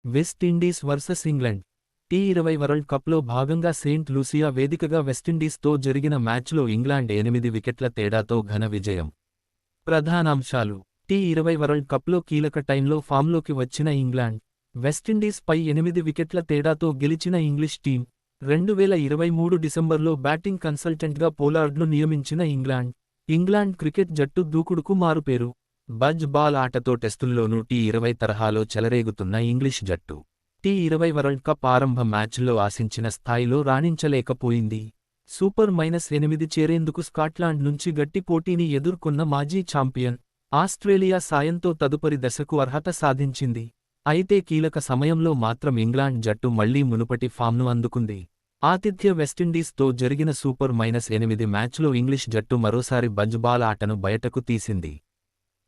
West Indies versus England T20 world కప్లో భాగంగా Saint Lucia వేదికగా వెస్టిండీస్తో జరిగిన మ్యాచ్లో ఇంగ్లాండ్ 8 వికెట్ల తేడాతో ఘన విజయం. ప్రధానాంశాలు: టీ20 వరల్డ్ కప్లో కీలక టైంలో ఫామ్లోకి వచ్చిన ఇంగ్లాండ్, వెస్టిండీస్పై 8 వికెట్ల తేడాతో గెలిచిన ఇంగ్లీష్ టీం, 2023 డిసెంబర్లో బ్యాటింగ్ కన్సల్టెంట్గా పోలార్డ్ను నియమించిన ఇంగ్లాండ్ క్రికెట్ జట్టు దూకుడుకు మారుపేరు. బజ్ బాల్ ఆటతో టెస్టుల్లోనూ టీ20 తరహాలో చెలరేగుతున్న ఇంగ్లీష్ జట్టు, టీ20 వరల్డ్ కప్ ఆరంభ మ్యాచ్లో ఆశించిన స్థాయిలో రాణించలేకపోయింది. సూపర్ -8 చేరేందుకు స్కాట్లాండ్ నుంచి గట్టి పోటీని ఎదుర్కొన్న మాజీ ఛాంపియన్ ఆస్ట్రేలియా సాయంతో తదుపరి దశకు అర్హత సాధించింది. అయితే కీలక సమయంలో మాత్రం ఇంగ్లాండ్ జట్టు మళ్లీ మునుపటి ఫామ్ను అందుకుంది. ఆతిథ్య వెస్టిండీస్తో జరిగిన సూపర్ -8 మ్యాచ్లో ఇంగ్లీష్ జట్టు మరోసారి బజ్ బాల్ ఆటను బయటకు తీసింది.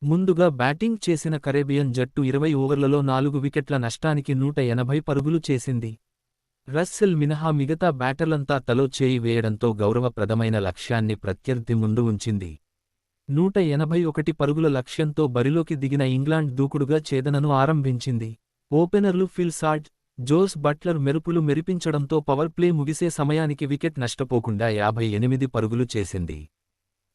ముందుగా బ్యాటింగ్ చేసిన కరేబియన్ జట్టు 20 ఓవర్లలో 4 వికెట్ల నష్టానికి 180 పరుగులు చేసింది. రస్సెల్ మినహా మిగతా బ్యాటర్లంతా తలో చేయి వేయడంతో గౌరవప్రదమైన లక్ష్యాన్ని ప్రత్యర్థి ముందు ఉంచింది. 181 పరుగుల లక్ష్యంతో బరిలోకి దిగిన ఇంగ్లాండ్ దూకుడుగా ఛేదనను ఆరంభించింది. ఓపెనర్లు ఫిల్ సాల్ట్, జోస్ బట్లర్ మెరుపులు మెరిపించడంతో పవర్ ప్లే ముగిసే సమయానికి వికెట్ నష్టపోకుండా 58 పరుగులు చేసింది.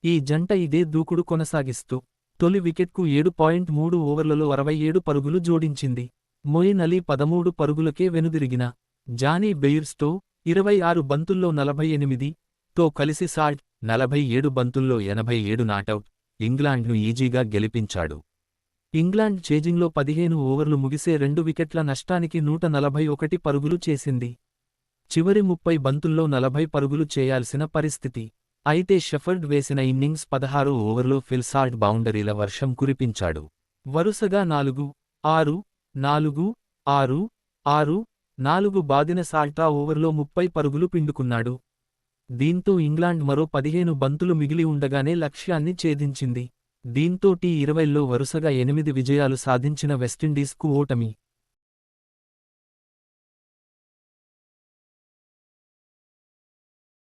ఈ జంట ఇదే దూకుడు కొనసాగిస్తూ తొలి వికెట్కు 7.3 ఓవర్లలో 67 పరుగులు జోడించింది. మొయిన్ అలీ 13 పరుగులకే వెనుదిరిగిన జానీ బెయిర్స్టో 26 బంతుల్లో 48తో కలిసి సాల్ట్ 47 బంతుల్లో 87 నాటౌట్ ఇంగ్లాండ్ను ఈజీగా గెలిపించాడు. ఇంగ్లాండ్ చేజింగ్లో 15 ఓవర్లు ముగిసే 2 వికెట్ల నష్టానికి 141 పరుగులు చేసింది. చివరి 30 బంతుల్లో 40 పరుగులు చేయాల్సిన పరిస్థితి. అయితే షెఫర్డ్ వేసిన ఇన్నింగ్స్ 16 ఓవర్లో ఫిల్ సాల్ట్ బౌండరీల వర్షం కురిపించాడు. వరుసగా 4-6, 4-6, 6-4 బాదిన సాల్ట్ ఆ ఓవర్లో 30 పరుగులు పిండుకున్నాడు. దీంతో ఇంగ్లాండ్ మరో 15 బంతులు మిగిలి ఉండగానే లక్ష్యాన్ని ఛేదించింది. దీంతో టీ20లో వరుసగా 8 విజయాలు సాధించిన వెస్టిండీస్కు ఓటమి.